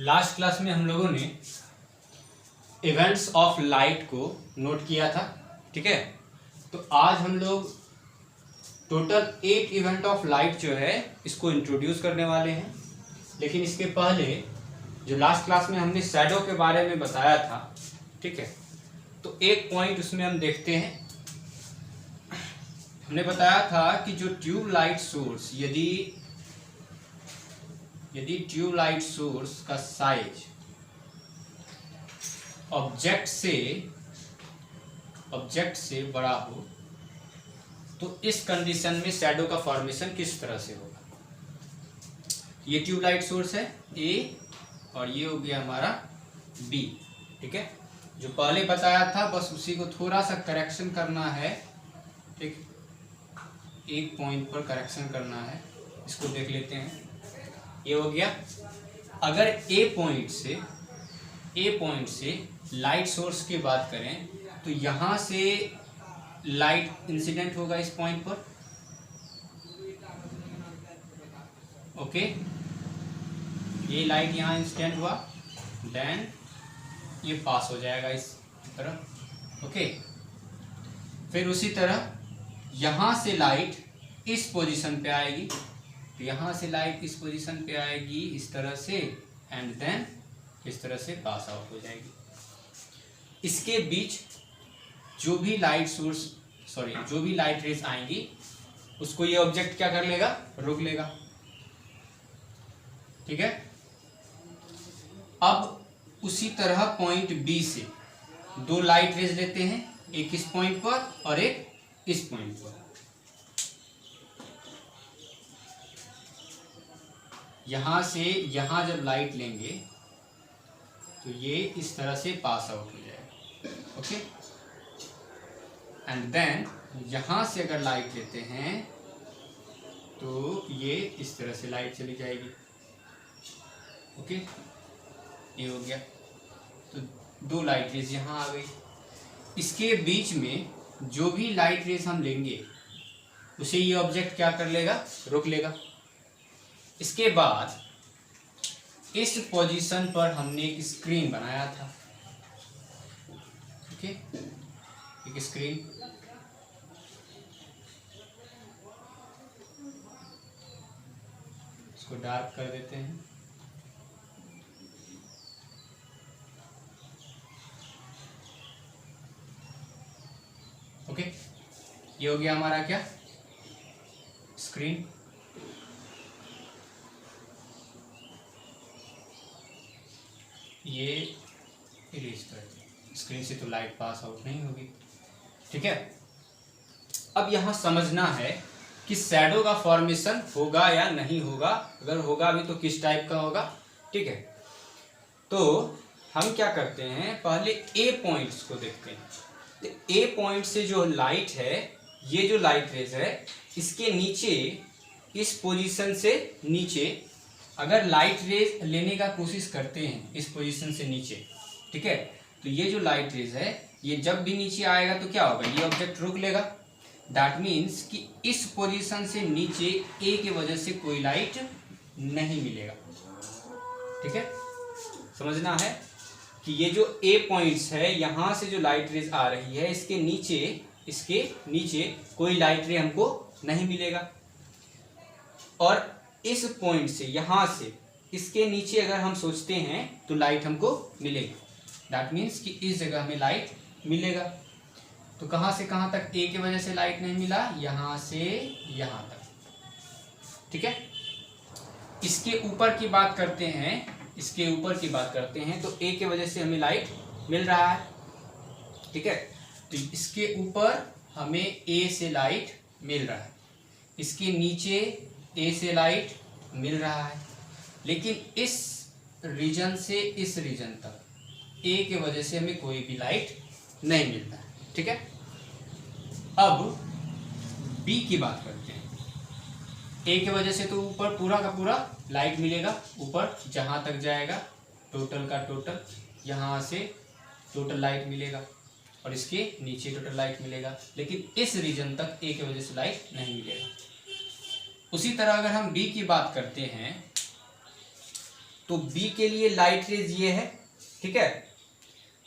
Last class में हम लोगों ने इवेंट्स ऑफ लाइट को नोट किया था, ठीक है। तो आज हम लोग टोटल 8 इवेंट ऑफ लाइट जो है इसको इंट्रोड्यूस करने वाले हैं। लेकिन इसके पहले जो लास्ट क्लास में हमने शैडो के बारे में बताया था, ठीक है, तो एक पॉइंट उसमें हम देखते हैं। हमने बताया था कि जो ट्यूब लाइट सोर्स यदि ट्यूब लाइट सोर्स का साइज ऑब्जेक्ट से बड़ा हो तो इस कंडीशन में शैडो का फॉर्मेशन किस तरह से होगा। ये ट्यूब लाइट सोर्स है ए और ये हो गया हमारा बी, ठीक है। जो पहले बताया था बस उसी को थोड़ा सा करेक्शन करना है, ठीक, एक पॉइंट पर करेक्शन करना है। इसको देख लेते हैं। ये हो गया, अगर ए पॉइंट से लाइट सोर्स की बात करें तो यहाँ से लाइट इंसिडेंट होगा इस पॉइंट पर, ओके। ये लाइट यहाँ इंसिडेंट हुआ, देन ये पास हो जाएगा इस तरह, ओके। फिर उसी तरह यहाँ से लाइट इस पोजीशन पे आएगी, तो यहाँ से लाइट इस पोजीशन पे आएगी इस तरह से, एंड देन इस तरह से पास आउट हो जाएगी। इसके बीच जो भी लाइट रेज आएंगी उसको ये ऑब्जेक्ट क्या कर लेगा, रोक लेगा, ठीक है। अब उसी तरह पॉइंट बी से दो लाइट रेज लेते हैं, एक इस पॉइंट पर और एक इस पॉइंट पर। यहां से यहां जब लाइट लेंगे तो ये इस तरह से पास आउट हो जाएगा, ओके। एंड देन यहां से अगर लाइट लेते हैं तो ये इस तरह से लाइट चली जाएगी, ओके। ये हो गया, तो दो लाइट रेज यहां आ गई। इसके बीच में जो भी लाइट रेज हम लेंगे उसे ये ऑब्जेक्ट क्या कर लेगा, रोक लेगा। इसके बाद इस पोजीशन पर हमने एक स्क्रीन बनाया था, ओके, एक स्क्रीन। इसको डार्क कर देते हैं, ओके। ये हो गया हमारा क्या, स्क्रीन। ये इरेज कर दें, स्क्रीन से तो लाइट पास आउट नहीं होगी, ठीक है। अब यहाँ समझना है कि शैडो का फॉर्मेशन होगा या नहीं होगा, अगर होगा भी तो किस टाइप का होगा, ठीक है। तो हम क्या करते हैं, पहले ए पॉइंट्स को देखते हैं। तो ए पॉइंट से जो लाइट है, ये जो लाइट रेज है, इसके नीचे इस पोजीशन से नीचे अगर लाइट रेज लेने का कोशिश करते हैं इस पोजीशन से नीचे, ठीक है, तो ये जो लाइट रेज है ये जब भी नीचे आएगा तो क्या होगा, ये ऑब्जेक्ट रोक लेगा। दैट मीन्स कि इस पोजीशन से नीचे ए के वजह से कोई लाइट नहीं मिलेगा, ठीक है। समझना है कि ये जो ए पॉइंट्स है, यहाँ से जो लाइट रेज आ रही है इसके नीचे कोई लाइट रे हमको नहीं मिलेगा। और इस पॉइंट से यहाँ से इसके नीचे अगर हम सोचते हैं तो लाइट हमको मिलेगी। दैट मीन्स कि इस जगह में लाइट मिलेगा। तो कहाँ से कहाँ तक ए की वजह से लाइट नहीं मिला, यहाँ से यहाँ तक, ठीक है। इसके ऊपर की बात करते हैं, तो ए की वजह से हमें लाइट मिल रहा है, ठीक है। तो इसके ऊपर हमें ए से लाइट मिल रहा है, इसके नीचे ए से लाइट मिल रहा है, लेकिन इस रीजन से इस रीजन तक ए के वजह से हमें कोई भी लाइट नहीं मिलता है, ठीक है। अब बी की बात करते हैं। ए के वजह से तो ऊपर पूरा का पूरा लाइट मिलेगा, ऊपर जहां तक जाएगा टोटल का टोटल, यहाँ से टोटल लाइट मिलेगा और इसके नीचे टोटल लाइट मिलेगा, लेकिन इस रीजन तक ए के वजह से लाइट नहीं मिलेगा। उसी तरह अगर हम बी की बात करते हैं तो बी के लिए लाइट रेज ये है, ठीक है।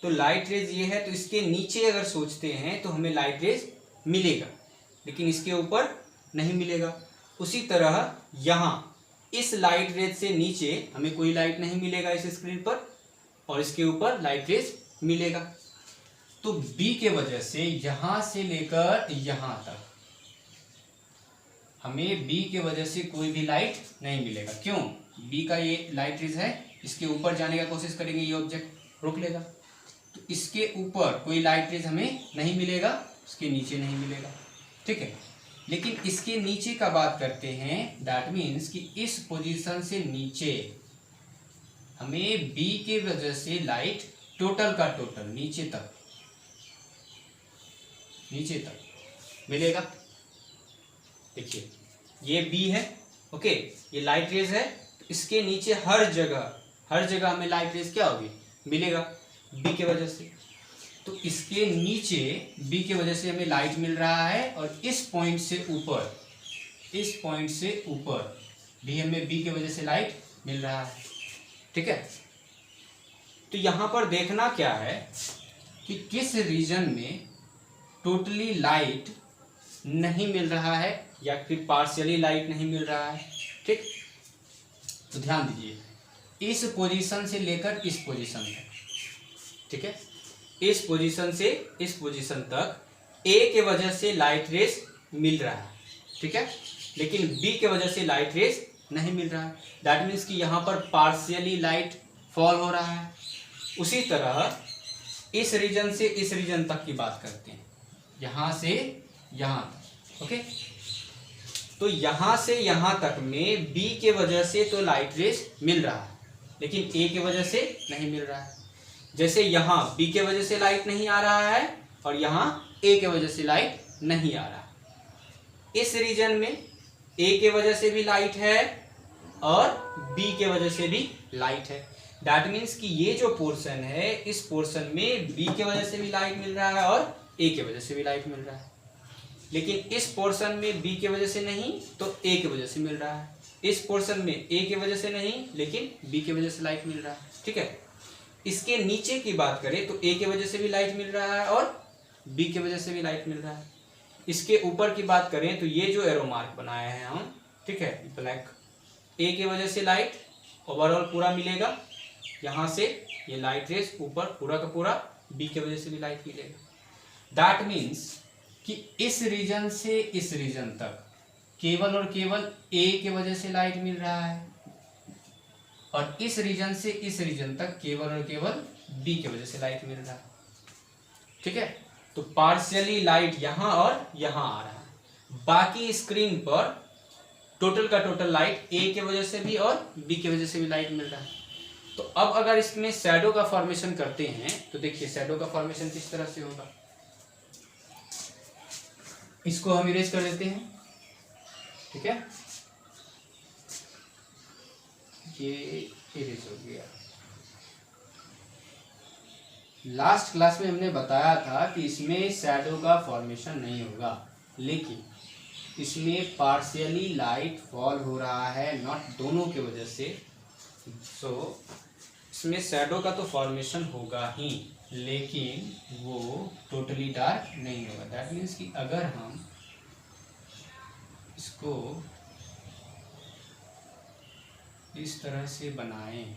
तो लाइट रेज ये है, तो इसके नीचे अगर सोचते हैं तो हमें लाइट रेज मिलेगा, लेकिन इसके ऊपर नहीं मिलेगा। उसी तरह यहाँ इस लाइट रेज से नीचे हमें कोई लाइट नहीं मिलेगा इस स्क्रीन पर, और इसके ऊपर लाइट रेज मिलेगा। तो बी के वजह से यहां से लेकर यहां तक हमें बी के वजह से कोई भी लाइट नहीं मिलेगा। क्यों? बी का ये लाइट रेज है, इसके ऊपर जाने का कोशिश करेंगे, ये ऑब्जेक्ट रोक लेगा, तो इसके ऊपर कोई लाइट रेज हमें नहीं मिलेगा, इसके नीचे नहीं मिलेगा, ठीक है। लेकिन इसके नीचे का बात करते हैं, दैट मीन्स कि इस पोजीशन से नीचे हमें बी के वजह से लाइट टोटल का टोटल नीचे तक मिलेगा। देखिए ये बी है, ओके, ये लाइट रेज है, तो इसके नीचे हर जगह हमें लाइट रेज क्या होगी, मिलेगा बी के वजह से। तो इसके नीचे बी के वजह से हमें लाइट मिल रहा है, और इस पॉइंट से ऊपर भी हमें बी के वजह से लाइट मिल रहा है, ठीक है। तो यहां पर देखना क्या है कि किस रीजन में टोटली लाइट नहीं मिल रहा है या फिर पार्शियली लाइट नहीं मिल रहा है, ठीक। तो ध्यान दीजिए, इस पोजीशन से लेकर इस पोजीशन तक, ठीक है, इस पोजीशन से इस पोजीशन तक ए के वजह से लाइट रेज मिल रहा है, ठीक है, लेकिन बी के वजह से लाइट रेज नहीं मिल रहा है। दैट मीन्स कि यहाँ पर पार्शियली लाइट फॉल हो रहा है। उसी तरह इस रीजन से इस रीजन तक की बात करते हैं, यहां से यहां तक, ओके। तो यहां से यहां तक में बी के वजह से तो लाइट रेज मिल रहा है, लेकिन ए के वजह से नहीं मिल रहा है। जैसे यहां बी के वजह से लाइट नहीं आ रहा है और यहां ए के वजह से लाइट नहीं आ रहा है। इस रीजन में ए के वजह से भी लाइट है और बी के वजह से भी लाइट है। दैट मीन्स कि ये जो पोर्शन है, इस पोर्शन में बी के वजह से भी लाइट मिल रहा है और ए के वजह से भी लाइट मिल रहा है, लेकिन इस पोर्शन में बी के वजह से नहीं तो ए के वजह से मिल रहा है। इस पोर्शन में ए के वजह से नहीं लेकिन बी के वजह से लाइट मिल रहा है, ठीक है। इसके नीचे की बात करें तो ए के वजह से भी लाइट मिल रहा है और बी के वजह से भी लाइट मिल रहा है। इसके ऊपर की बात करें तो ये जो एरो मार्क बनाए हैं हम, ठीक है, ब्लैक, ए के वजह से लाइट ओवरऑल पूरा मिलेगा, यहाँ से ये लाइट रेस ऊपर पूरा का पूरा बी के वजह से भी लाइट मिलेगा। दैट मीन्स कि इस रीजन से इस रीजन तक केवल और केवल ए के वजह से लाइट मिल रहा है, और इस रीजन से इस रीजन तक केवल और केवल बी के वजह से लाइट मिल रहा है, ठीक है। तो पार्शियली लाइट यहां और यहां आ रहा है, बाकी स्क्रीन पर टोटल का टोटल लाइट ए के वजह से भी और बी के वजह से भी लाइट मिल रहा है। तो अब अगर इसमें शैडो का फॉर्मेशन करते हैं तो देखिए शैडो का फॉर्मेशन किस तरह से होगा। इसको हम इरेज कर देते हैं, ठीक है, ये इरेज हो गया। लास्ट क्लास में हमने बताया था कि इसमें शैडो का फॉर्मेशन नहीं होगा, लेकिन इसमें पार्शियली लाइट फॉल हो रहा है, नॉट दोनों के वजह से। सो इसमें शैडो का तो फॉर्मेशन होगा ही, लेकिन वो टोटली डार्क नहीं होगा। दैट मीन्स कि अगर हम इसको इस तरह से बनाएं,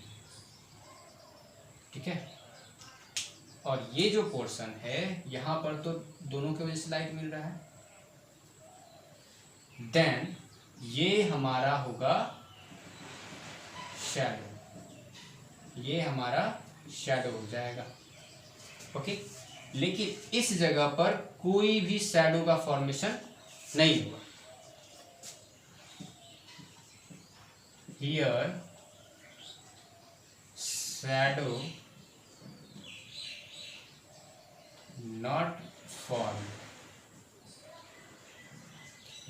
ठीक है, और ये जो पोर्शन है यहाँ पर तो दोनों के वजह से लाइट मिल रहा है, देन ये हमारा होगा शैडो, ये हमारा शैडो हो जाएगा, ओके। लेकिन इस जगह पर कोई भी शैडो का फॉर्मेशन नहीं होगा। हियर शैडो नॉट फॉर्म,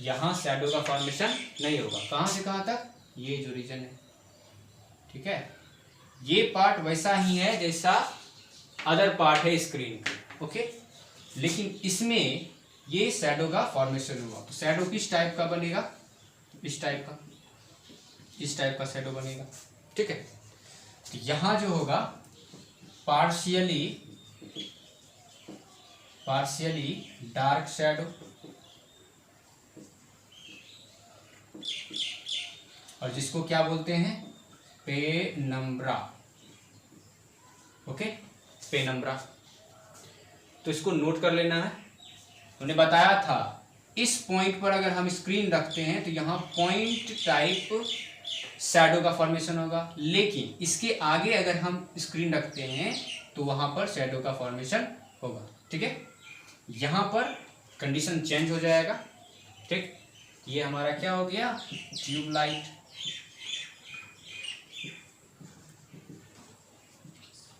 यहां शैडो का फॉर्मेशन नहीं होगा। कहां से कहां तक? ये जो रीजन है, ठीक है, ये पार्ट वैसा ही है जैसा अदर पार्ट है स्क्रीन का, ओके। लेकिन इसमें ये शैडो का फॉर्मेशन हुआ, तो शैडो किस टाइप का बनेगा? इस टाइप का, इस टाइप का शैडो बनेगा, ठीक है। तो यहाँ जो होगा पार्शियली डार्क शैडो, और जिसको क्या बोलते हैं, पेनम्ब्रा। Okay, penumbra. तो इसको नोट कर लेना है। उन्हें बताया था इस पॉइंट पर अगर हम स्क्रीन रखते हैं तो यहाँ पॉइंट टाइप शैडो का फॉर्मेशन होगा, लेकिन इसके आगे अगर हम स्क्रीन रखते हैं तो वहां पर शैडो का फॉर्मेशन होगा। ठीक है, यहाँ पर कंडीशन चेंज हो जाएगा। ठीक, ये हमारा क्या हो गया, ट्यूबलाइट।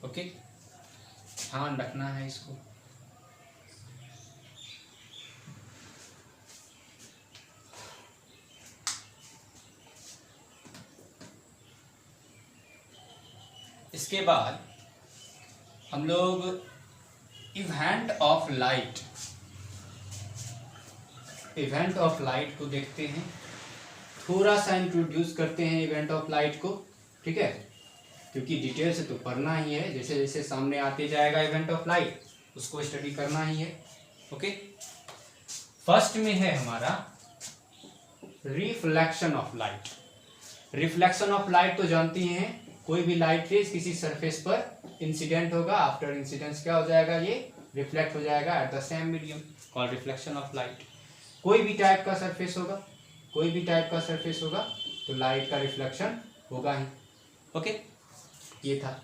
ओके, ध्यान रखना है इसको। इसके बाद हम लोग इवेंट ऑफ लाइट को देखते हैं, थोड़ा सा इंट्रोड्यूस करते हैं इवेंट ऑफ लाइट को। ठीक है, क्योंकि डिटेल से तो पढ़ना ही है, जैसे जैसे सामने आते जाएगा इवेंट ऑफ लाइट उसको स्टडी करना ही है। ओके, फर्स्ट में है हमारा reflection of light. Reflection of light तो जानती हैं, कोई भी लाइट रेज किसी सरफेस पर इंसिडेंट होगा, आफ्टर इंसिडेंस क्या हो जाएगा, ये रिफ्लेक्ट हो जाएगा at the same medium, called reflection of light. कोई भी टाइप का सरफेस होगा तो लाइट का रिफ्लेक्शन होगा ही। ओके, ये था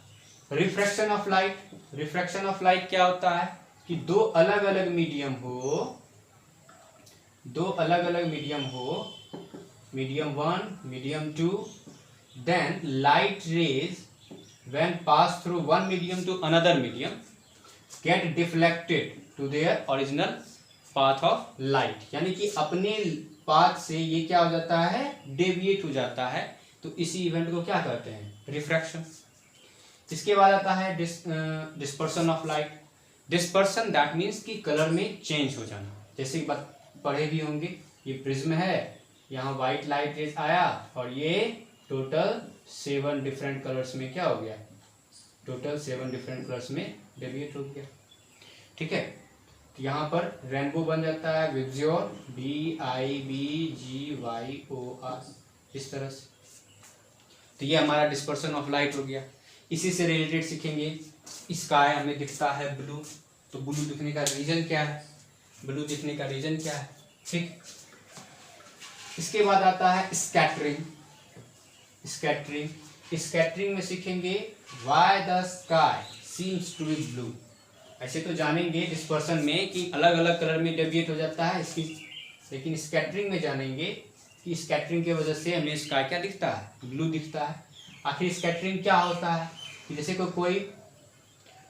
refraction of light. Refraction of light क्या होता है कि दो अलग अलग मीडियम हो, medium 1, medium 2, then light rays when pass through one medium to another medium get deflected to their original path of light, यानी कि अपने पाथ से ये क्या हो जाता है, डेविएट हो जाता है। तो इसी इवेंट को क्या कहते हैं, रिफ्रैक्शन। इसके बाद आता है dispersion of light. Dispersion that means कि कलर में चेंज हो जाना, जैसे पढ़े भी होंगे, ये प्रिज्म है, यहाँ व्हाइट लाइट रेज आया और ये टोटल 7 डिफरेंट कलर्स में क्या हो गया, टोटल 7 डिफरेंट कलर्स में डेविएट हो गया। ठीक है, तो यहाँ पर रेनबो बन जाता है विब्जियोर, BIBGYOR, इस तरह से। तो ये हमारा डिस्पर्सन ऑफ लाइट हो गया। इसी से रिलेटेड सीखेंगे, स्काई हमें दिखता है ब्लू, तो ब्लू दिखने का रीजन क्या है, ठीक। इसके बाद आता है स्कैटरिंग में सीखेंगे why the sky seems to be blue. ऐसे तो जानेंगे डिस्पर्सन में कि अलग अलग कलर में डेविएट हो जाता है इसकी, लेकिन स्कैटरिंग में जानेंगे कि स्कैटरिंग की वजह से हमें स्काई क्या दिखता है, ब्लू दिखता है। आखिर स्कैटरिंग क्या होता है कि जैसे कोई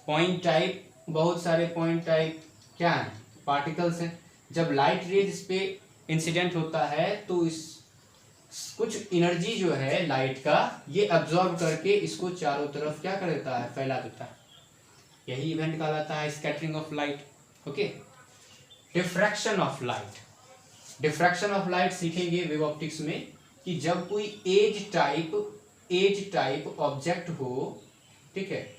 पॉइंट टाइप, बहुत सारे पॉइंट टाइप क्या है, पार्टिकल्स हैं, जब लाइट रेज इस पे इंसिडेंट होता है तो इस कुछ एनर्जी जो है लाइट का ये अब्जॉर्ब करके इसको चारों तरफ क्या कर देता है, फैला देता है। यही इवेंट कहलाता है scattering of light. Okay, diffraction of light सीखेंगे वेव ऑप्टिक्स में कि जब कोई एज टाइप ऑब्जेक्ट हो, ठीक है,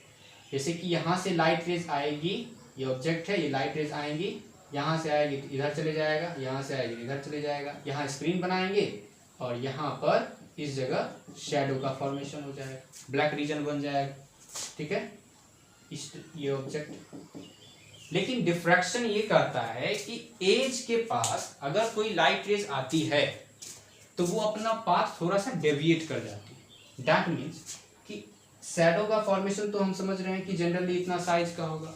जैसे कि यहाँ से लाइट रेज आएगी, ये ऑब्जेक्ट है, ये लाइट रेज आएंगी, यहाँ से आएगी तो इधर चले जाएगा, यहाँ से आएगी इधर चले जाएगा, यहाँ स्क्रीन बनाएंगे और यहाँ पर इस जगह शैडो का फॉर्मेशन हो जाएगा, ब्लैक रीजन बन जाएगा। ठीक है, ये ऑब्जेक्ट। लेकिन डिफ्रैक्शन ये कहता है कि एज के पास अगर कोई लाइट रेज आती है तो वो अपना पाथ थोड़ा सा डेविएट कर जाती है। दैट मीन्स कि शैडो का फॉर्मेशन तो हम समझ रहे हैं कि जनरली इतना साइज का होगा,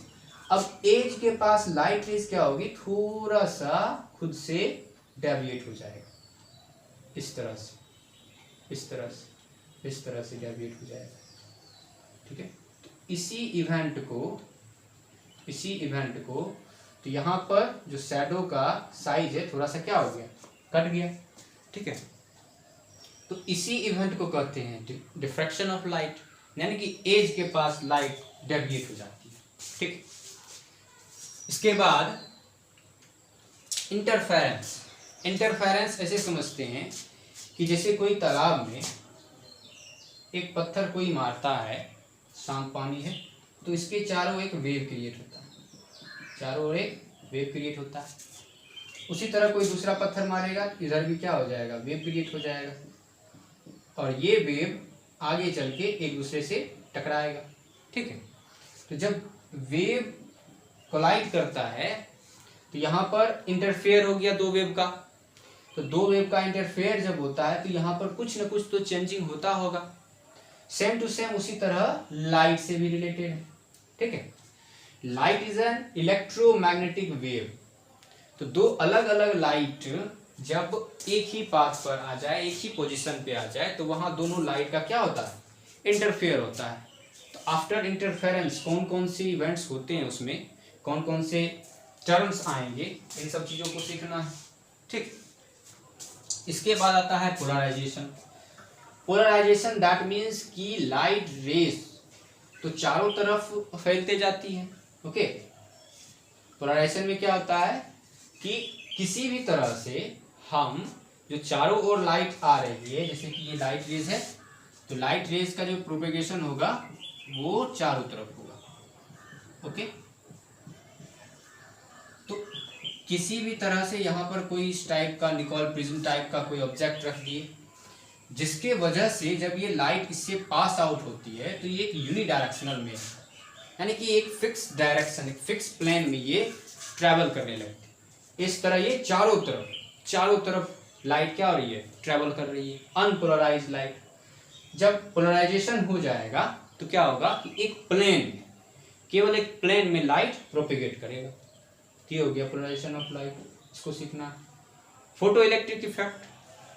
अब एज के पास लाइट रेज क्या होगी, थोड़ा सा खुद से डेविएट हो जाएगा, इस तरह से डेविएट हो जाएगा। ठीक है, इसी इवेंट को तो यहाँ पर जो शैडो का साइज है थोड़ा सा क्या हो गया, कट गया। ठीक है, तो इसी इवेंट को कहते हैं डिफ्रैक्शन ऑफ लाइट, यानी कि एज के पास लाइट डेविएट हो जाती है। ठीक, इसके बाद इंटरफेरेंस ऐसे समझते हैं कि जैसे कोई तालाब में एक पत्थर कोई मारता है, शांत पानी है, तो इसके चारों एक वेव क्रिएट होता है, चारों ओर एक वेव क्रिएट होता है। उसी तरह कोई दूसरा पत्थर मारेगा, इधर भी क्या हो जाएगा, वेव क्रिएट हो जाएगा, और ये वेव आगे चल के एक दूसरे से टकराएगा। ठीक है, तो जब वेव कोलाइड करता है तो यहाँ पर इंटरफेयर हो गया दो वेव का, तो दो वेव का इंटरफेयर जब होता है तो यहाँ पर कुछ न कुछ तो चेंजिंग होता होगा। सेम टू सेम उसी तरह लाइट से भी रिलेटेड है। ठीक है, light is an electromagnetic wave. तो दो अलग अलग लाइट जब एक ही पाथ पर आ जाए, एक ही पोजीशन पे आ जाए, तो वहां दोनों लाइट का क्या होता है, इंटरफेयर होता है। तो आफ्टर इंटरफेरेंस कौन कौन से इवेंट्स होते हैं, उसमें कौन कौन से टर्म्स आएंगे, इन सब चीजों को सीखना है। ठीक, इसके बाद आता है पोलराइजेशन। पोलराइजेशन दैट मीन्स कि लाइट रेज तो चारों तरफ फैलते जाती है। ओके, पोलराइजेशन में क्या होता है कि किसी भी तरह से हम जो चारों ओर लाइट आ रही है, जैसे कि ये लाइट रेज है, तो लाइट रेज का जो प्रोपेगेशन होगा वो चारों तरफ होगा। ओके, तो किसी भी तरह से यहाँ पर कोई इस टाइप का निकोल प्रिज्म टाइप का कोई ऑब्जेक्ट रख दिए, जिसके वजह से जब ये लाइट इससे पास आउट होती है तो ये एक यूनिडायरेक्शनल में है, यानी कि एक फिक्स डायरेक्शन, एक फिक्स प्लेन में ये ट्रैवल करने लगती है। इस तरह ये चारों तरफ लाइट क्या हो रही है, ट्रैवल कर रही है, अनपोलराइज्ड लाइट। जब पोलराइजेशन हो जाएगा तो क्या होगा कि एक प्लेन, केवल एक प्लेन में लाइट प्रोपेगेट करेगा। ये हो गया पोलराइजेशन ऑफ लाइट, इसको सीखना। फोटो इलेक्ट्रिक इफेक्ट,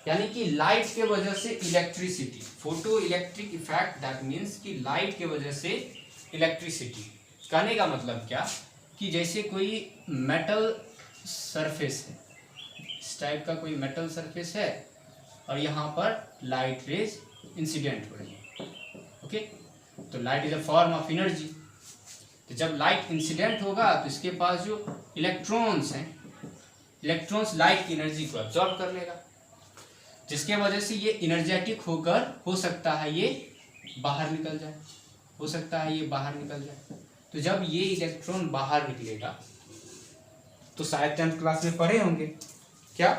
यानी कि लाइट के वजह से electricity, photo electric effect that means कि लाइट के वजह से इलेक्ट्रिसिटी। कहने का मतलब क्या कि जैसे कोई मेटल सरफेस है, इस टाइप का कोई मेटल सरफेस है और यहाँ पर लाइट रेज इंसिडेंट हो रही है। ओके, तो light is a form of energy. तो जब लाइट इंसिडेंट होगा तो इसके पास जो इलेक्ट्रॉन्स हैं, इलेक्ट्रॉन्स लाइट की एनर्जी को एब्जॉर्ब कर लेगा, जिसके वजह से ये एनर्जेटिक होकर हो सकता है ये बाहर निकल जाए, हो सकता है ये बाहर निकल जाए। तो जब ये इलेक्ट्रॉन बाहर निकलेगा तो शायद 10th क्लास में पढ़े होंगे क्या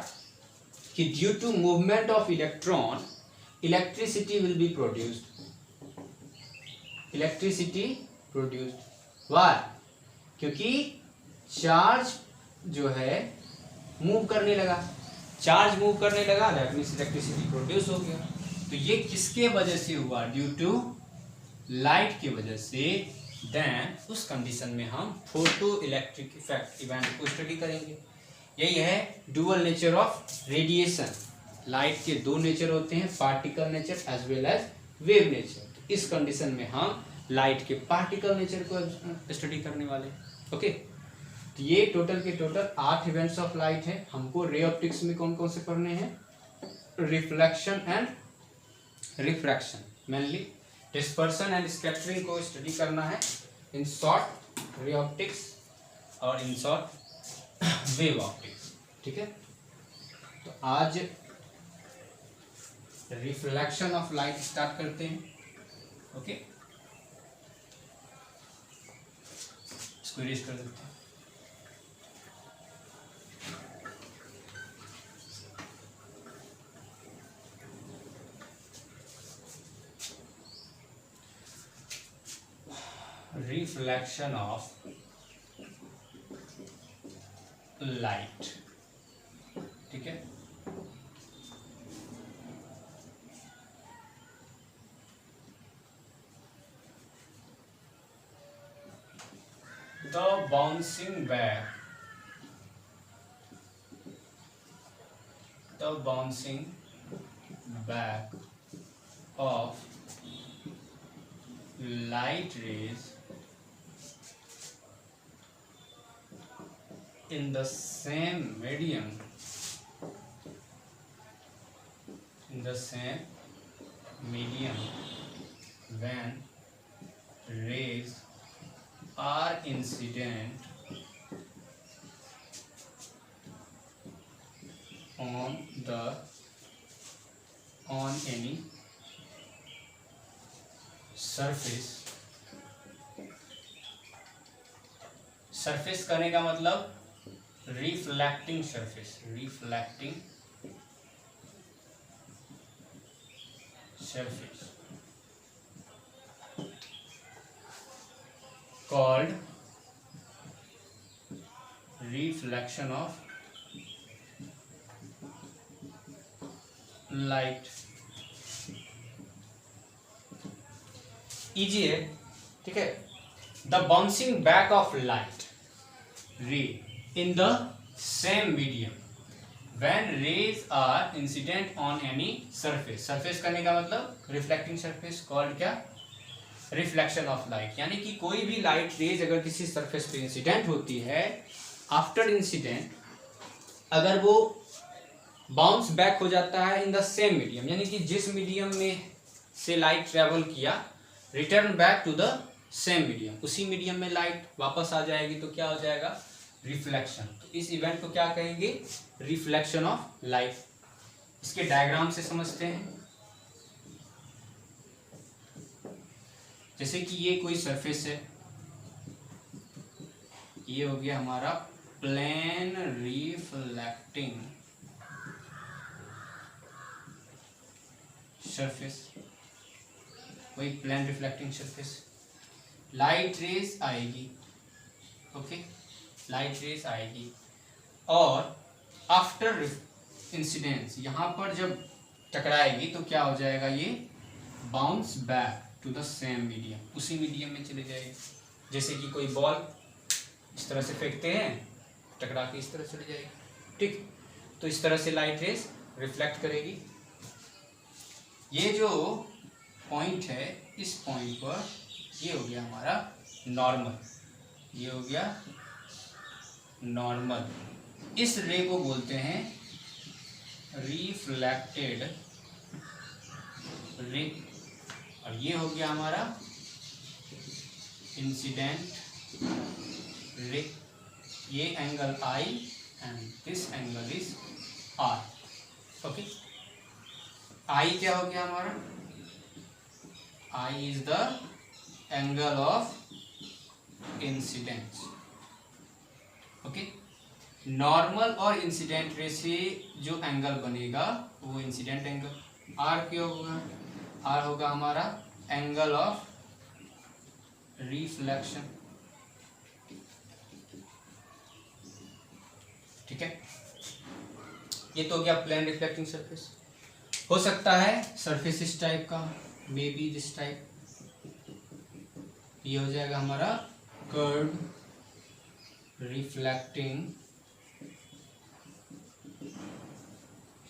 कि due to movement of electron electricity will be produced, electricity produced. Why? क्योंकि चार्ज जो है मूव करने लगा, चार्ज मूव करने लगा, दैट मींस इलेक्ट्रिसिटी प्रोड्यूस हो गया। तो ये किसके वजह से हुआ, ड्यू टू लाइट की वजह से। देन उस कंडीशन में हम फोटो इलेक्ट्रिक इफेक्ट इवेंट को स्टडी करेंगे। यही है dual nature of radiation. Light के दो नेचर होते हैं, particle nature as well as wave nature. तो इस कंडीशन में हम लाइट के पार्टिकल नेचर को स्टडी करने वाले। ओके, तो ये टोटल के टोटल 8 इवेंट्स ऑफ लाइट है। हमको रे ऑप्टिक्स में कौन कौन से पढ़ने हैं, reflection and refraction, mainly dispersion and scattering को स्टडी करना है। इन शॉर्ट रे ऑप्टिक्स और इन शॉर्ट वेव ऑप्टिक्स। ठीक है, तो आज रिफ्लेक्शन ऑफ लाइट स्टार्ट करते हैं। ओके, इसको इरेज कर देते हैं। Reflection of light, ठीक है। The bouncing back, the bouncing back of light rays in the same medium, in the same medium when rays are incident on any surface, surface करने का मतलब reflecting surface, reflecting surface called reflection of light. Easy है, ठीक है। The bouncing back of light ray in the same medium when rays are incident on any surface, surface करने का मतलब reflecting surface called क्या, रिफ्लेक्शन ऑफ लाइट। यानी कि कोई भी लाइट रेज अगर किसी सरफेस पे इंसिडेंट होती है, आफ्टर इंसिडेंट अगर वो बाउंस बैक हो जाता है इन द सेम मीडियम, यानी कि जिस मीडियम में से लाइट ट्रेवल किया, return back to the same medium, उसी मीडियम में लाइट वापस आ जाएगी, तो क्या हो जाएगा, रिफ्लेक्शन। तो इस इवेंट को क्या कहेंगे, रिफ्लेक्शन ऑफ लाइट। इसके डायग्राम से समझते हैं। जैसे कि ये कोई सरफेस है, ये हो गया हमारा प्लेन रिफ्लेक्टिंग सरफेस, वही plane reflecting surface. Light rays आएगी, ओके, लाइट रेज आएगी और आफ्टर इंसिडेंस यहाँ पर जब टकराएगी तो क्या हो जाएगा, ये bounce back to the same medium, उसी मीडियम में चले जाएगी। जैसे कि कोई बॉल इस तरह से फेंकते हैं, टकरा के इस तरह चले जाएगी, ठीक। तो इस तरह से लाइट रेज रिफ्लेक्ट करेगी। ये जो पॉइंट है, इस पॉइंट पर ये हो गया हमारा नॉर्मल, ये हो गया नॉर्मल। इस रे को बोलते हैं रिफ्लेक्टेड रे, और ये हो गया हमारा इंसिडेंट रे। ये angle I and this angle is R, okay. I क्या हो गया हमारा, I is the angle of incidence, okay. Normal और इंसिडेंट रे से जो एंगल बनेगा वो इंसिडेंट एंगल। R क्या होगा, R होगा हमारा एंगल ऑफ रिफ्लेक्शन, ठीक है। ये तो हो गया प्लेन रिफ्लेक्टिंग सरफेस। हो सकता है सरफेस इस टाइप का, मे बी दिस टाइप, ये हो जाएगा हमारा कर्व रिफ्लेक्टिंग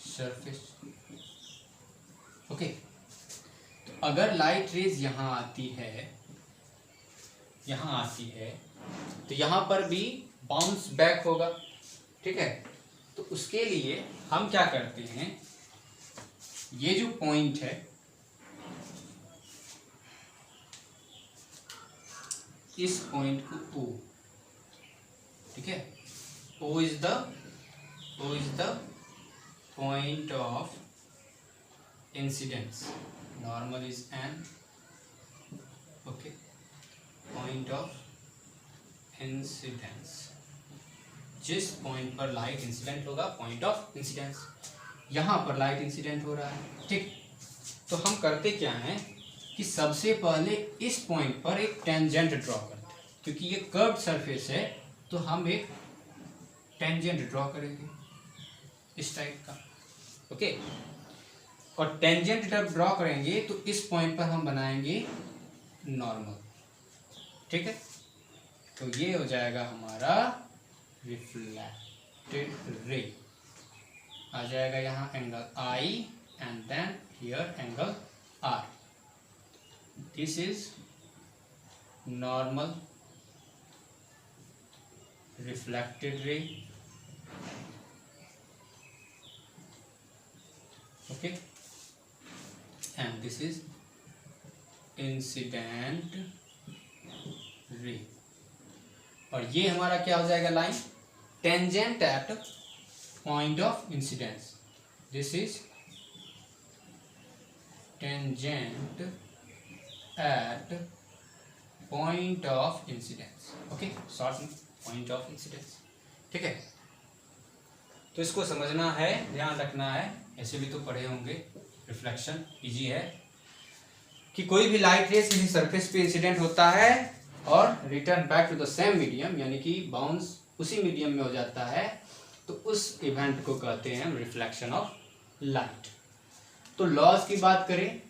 सरफेस, ओके। तो अगर लाइट रेज यहाँ आती है, यहाँ आती है, तो यहाँ पर भी बाउंस बैक होगा, ठीक है। तो उसके लिए हम क्या करते हैं, ये जो पॉइंट है, इस पॉइंट को O, ठीक है, O is the point of incidence, normal is N, okay, point of incidence, जिस पॉइंट पर लाइट इंसिडेंट होगा, पॉइंट ऑफ इंसिडेंस। यहाँ पर लाइट इंसिडेंट हो रहा है, ठीक। तो हम करते क्या हैं कि सबसे पहले इस पॉइंट पर एक टेंजेंट ड्रॉ करते हैं, क्योंकि ये कर्व्ड सरफेस है, तो हम एक टेंजेंट ड्रॉ करेंगे इस टाइप का, ओके। और टेंजेंट जब ड्रॉ करेंगे तो इस पॉइंट पर हम बनाएंगे नॉर्मल, ठीक है। तो ये हो जाएगा हमारा रिफ्लेक्टेड रे, आ जाएगा यहाँ angle I and then here angle R। This is normal reflected ray, okay, and this is incident ray. और ये हमारा क्या हो जाएगा, line tangent at point of incidence, this is tangent at point of incidence. Okay, short में point of incidence. ठीक है, तो इसको समझना है, ध्यान रखना है. ऐसे भी तो पढ़े होंगे. रिफ्लेक्शन इजी है कि कोई भी लाइट रेस किसी सरफेस पे इंसिडेंट होता है और return back to the same medium, यानी कि बाउंस उसी मीडियम में हो जाता है, तो उस इवेंट को कहते हैं हम रिफ्लेक्शन ऑफ लाइट. तो लॉज की बात करें,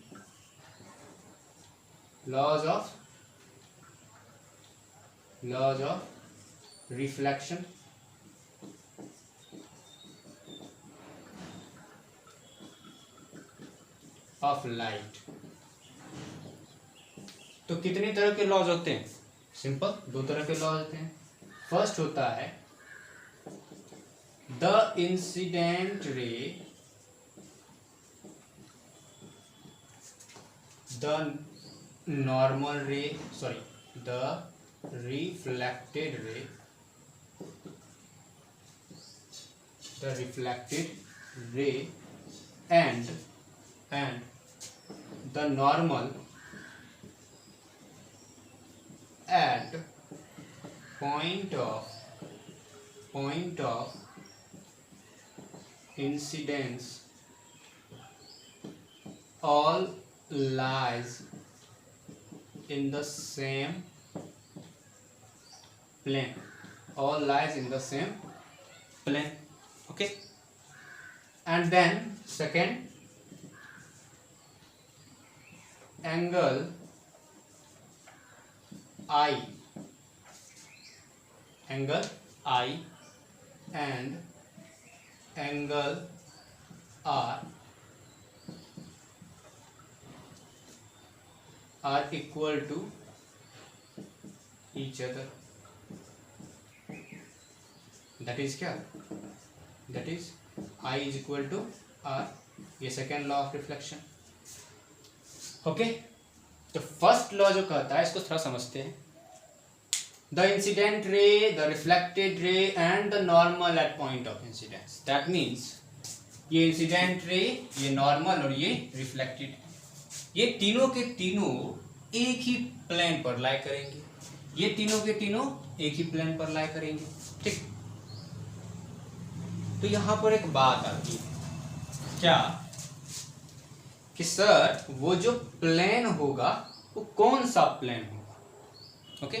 laws of reflection. Of light. तो कितनी तरह के लॉज होते हैं? सिंपल, दो तरह के लॉज होते हैं. फर्स्ट होता है the incident ray, the normal ray, sorry the reflected ray, and the normal at point of incidence all lies in the same plane. All lies in the same plane. Okay. And then second, angle I and angle R are equal to each other. That is क्या? That is I is equal to R. ये second law of reflection. Okay, तो first law जो कहता है, इसको थोड़ा समझते हैं. The incident ray, the reflected ray and the normal at point of incidence. That means ये इंसिडेंट रे, ये नॉर्मल और ये रिफ्लेक्टेड, ये तीनों के तीनों एक ही प्लेन पर लाई करेंगे. ये तीनों के तीनों एक ही प्लेन पर लाई करेंगे. ठीक. तो यहां पर एक बात आती है, क्या कि सर वो जो प्लेन होगा वो कौन सा प्लेन होगा? ओके,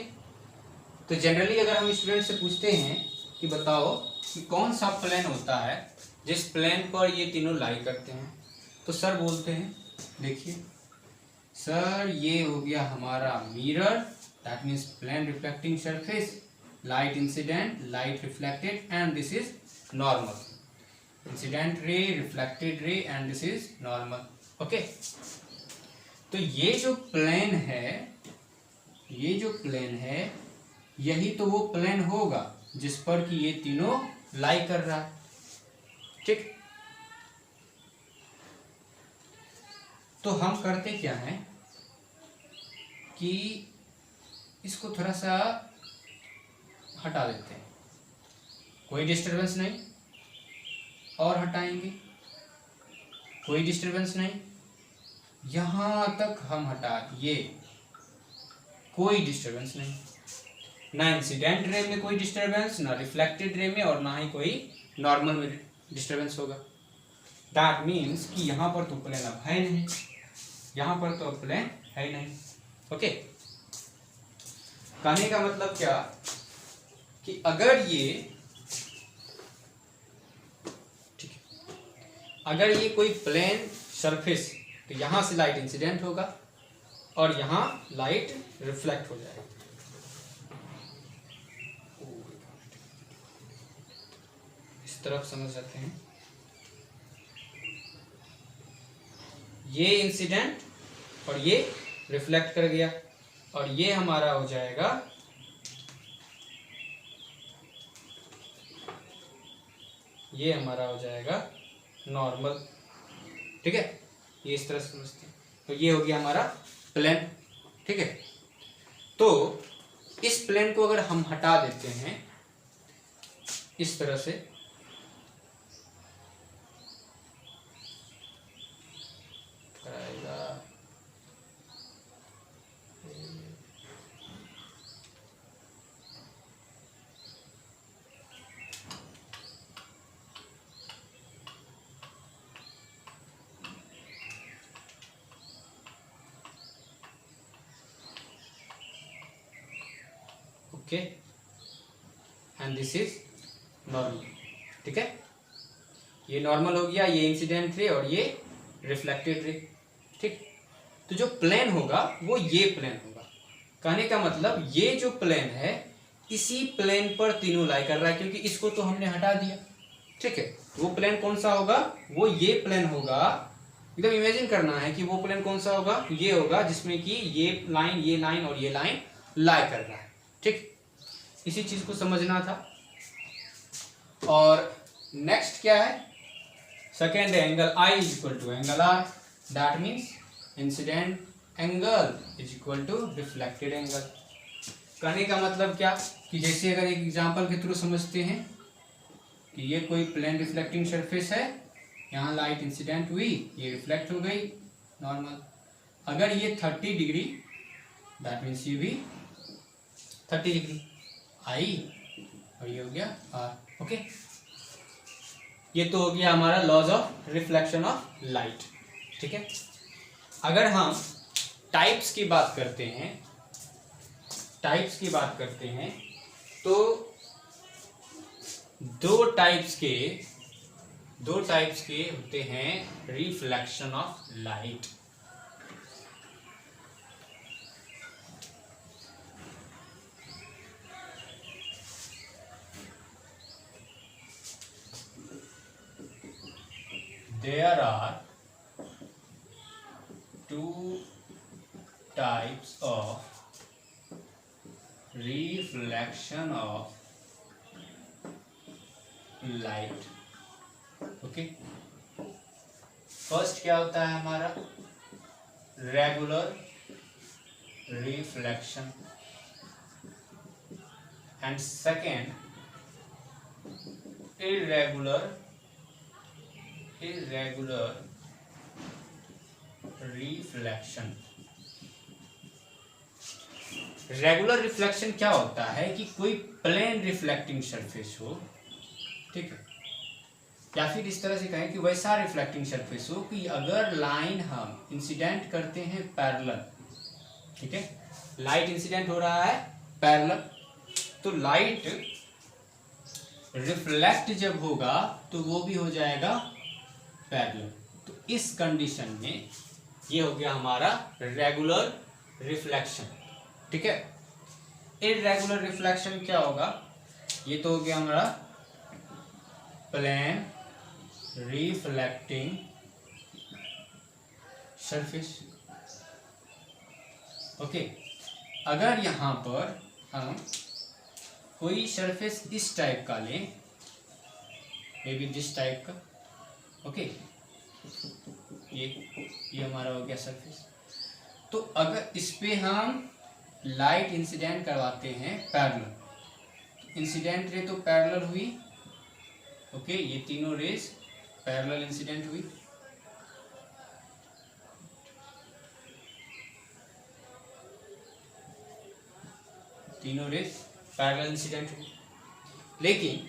तो जनरली अगर हम स्टूडेंट से पूछते हैं कि बताओ कि कौन सा प्लेन होता है जिस प्लेन पर ये तीनों लाई करते हैं, तो सर बोलते हैं, देखिए सर ये हो गया हमारा mirror, that means plane reflecting surface, light incident, light reflected, and this is normal. Incident ray, reflected ray, and this is normal. Okay, तो ये जो प्लेन है, यही तो वो प्लेन होगा जिस पर कि ये तीनों लाई कर रहा है. ठीक. तो हम करते क्या हैं कि इसको थोड़ा सा हटा देते हैं, कोई डिस्टरबेंस नहीं, और हटाएंगे, कोई डिस्टरबेंस नहीं, यहां तक हम हटा दिए, कोई डिस्टरबेंस नहीं. ना इंसिडेंट रे में कोई डिस्टरबेंस, ना रिफ्लेक्टेड रे में, और ना ही कोई नॉर्मल में डिस्टरबेंस होगा. दैट मीन्स कि यहां पर तो प्लेन अब है नहीं, यहां पर तो प्लेन है नहीं. ओके, कहने का मतलब क्या कि अगर ये कोई प्लेन सरफेस, तो यहां से लाइट इंसिडेंट होगा और यहां लाइट रिफ्लेक्ट हो जाएगा. इस तरफ समझ सकते हैं, ये इंसिडेंट और ये रिफ्लेक्ट कर गया, और ये हमारा हो जाएगा नॉर्मल. ठीक है, ये इस तरह से समझते हैं. तो ये हो गया हमारा प्लेन. ठीक है, तो इस प्लेन को अगर हम हटा देते हैं इस तरह से, okay, and this is normal. ठीक है, ये नॉर्मल हो गया, ये इंसिडेंट रे और ये रिफ्लेक्टेड रे। ठीक, तो जो प्लेन होगा वो ये प्लेन होगा। कहने का मतलब ये जो प्लेन है इसी प्लेन पर तीनों लाई कर रहा है, क्योंकि इसको तो हमने हटा दिया। ठीक है, तो वो प्लेन कौन सा होगा, वो ये प्लेन होगा। एकदम इमेजिन करना है कि वो प्लेन कौन सा होगा, ये होगा जिसमें कि ये लाइन और ये लाइन लाई कर रहा है। ठीक, इसी चीज को समझना था। और नेक्स्ट क्या है, second angle I is equal to angle R, that means incident angle is equal to reflected angle. कहने का मतलब क्या, कि जैसे अगर एक एग्जांपल के थ्रू समझते हैं कि ये कोई प्लेन रिफ्लेक्टिंग सरफेस है, यहाँ लाइट इंसिडेंट हुई, ये रिफ्लेक्ट हो गई नॉर्मल। अगर ये 30 डिग्री, दैट मीन्स ये भी 30 डिग्री I, और ये हो गया R। ओके, ये तो हो गया हमारा laws of reflection of light. ठीक है, अगर हम टाइप्स की बात करते हैं, तो दो टाइप्स के होते हैं reflection of light. There are two types of reflection of light. Okay, first क्या होता है हमारा, regular reflection, and second irregular reflection. Regular reflection क्या होता है कि कोई प्लेन रिफ्लेक्टिंग सरफेस हो, ठीक है, या फिर इस तरह से कहें कि वैसा रिफ्लेक्टिंग सरफेस हो कि अगर लाइन हम इंसिडेंट करते हैं पैरेलल, ठीक है, लाइट इंसिडेंट हो रहा है पैरेलल, तो लाइट रिफ्लेक्ट जब होगा तो वो भी हो जाएगा पैरेलल। तो इस कंडीशन में ये हो गया हमारा रेगुलर रिफ्लेक्शन। ठीक है, इर्रेगुलर रिफ्लेक्शन क्या होगा, ये तो हो गया हमारा प्लेन रिफ्लेक्टिंग सरफेस। ओके, अगर यहां पर हम कोई सरफेस इस टाइप का लें, मे बी दिस टाइप का, ओके, ये हमारा हो गया सरफेस, तो अगर इस पे हम लाइट इंसिडेंट करवाते हैं पैरेलल, इंसिडेंट रे तो पैरेलल हुई, ओके, ये तीनों रेस पैरेलल इंसिडेंट हुई, तीनों रेस पैरेलल इंसिडेंट हुई, लेकिन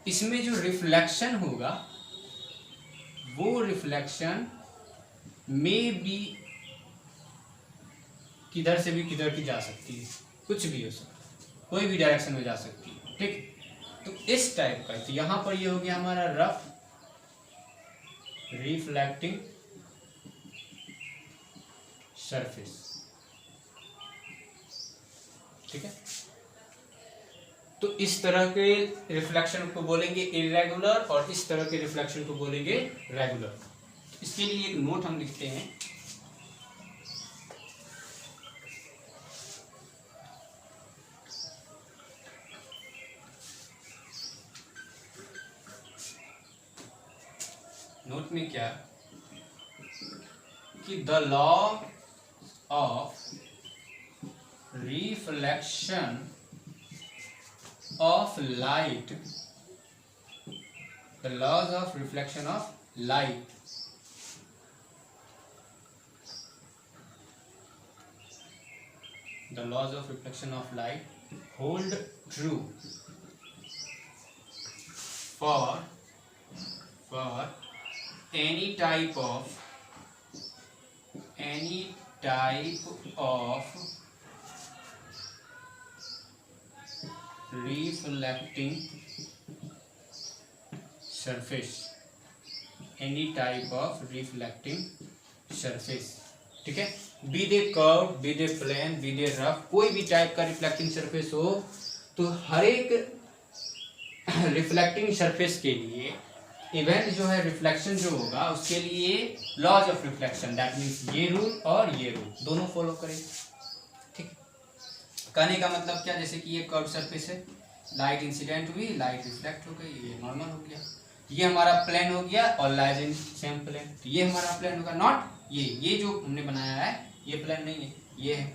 इसमें जो रिफ्लेक्शन होगा वो रिफ्लेक्शन में भी किधर से भी किधर की जा सकती है, कुछ भी हो सकता है, कोई भी डायरेक्शन में जा सकती है। ठीक, तो इस टाइप का, तो यहां पर ये हो गया हमारा रफ रिफ्लेक्टिंग सरफेस। ठीक है, तो इस तरह के रिफ्लेक्शन को बोलेंगे इर्रेगुलर और इस तरह के रिफ्लेक्शन को बोलेंगे रेगुलर। इसके लिए एक नोट हम लिखते हैं, नोट में क्या कि the law of reflection of light, the laws of reflection of light hold true for any type of reflecting surface, any type of reflecting surface, ठीक है, be they curved, be they plane, be they rough, कोई भी type का reflecting surface हो, तो हर एक reflecting surface के लिए इवेंट जो है, रिफ्लेक्शन जो होगा उसके लिए laws of reflection, that means ये रूल और ये रूल दोनों फॉलो करें। ठीक, कहने का मतलब क्या, जैसे कि ये कर्व सरफेस है, लाइट इंसिडेंट हुई, लाइट रिफ्लेक्ट हो गई, ये नॉर्मल हो गया, ये हमारा प्लेन हो गया और लाइज इन सेम प्लेन, तो ये हमारा प्लेन होगा, नॉट ये जो हमने बनाया है ये प्लेन नहीं है, ये है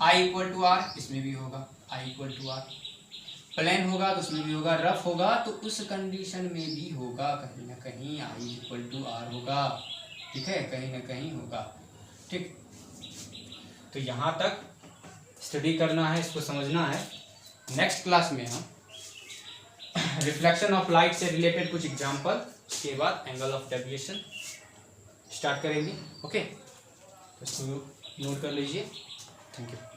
आई इक्वल टू आर, इसमें भी होगा I equal to are, plane होगा तो उसमें भी होगा, रफ होगा तो उस कंडीशन में भी होगा, कहीं ना कहीं आई इक्वल टू आर होगा, ठीक है, कहीं ना कहीं होगा। ठीक, तो यहाँ तक स्टडी करना है, इसको समझना है। नेक्स्ट क्लास में हम रिफ्लेक्शन ऑफ लाइट से रिलेटेड कुछ एग्जांपल, उसके बाद एंगल ऑफ डेविएशन स्टार्ट करेंगे। ओके, तो इसको नोट कर लीजिए। Thank you.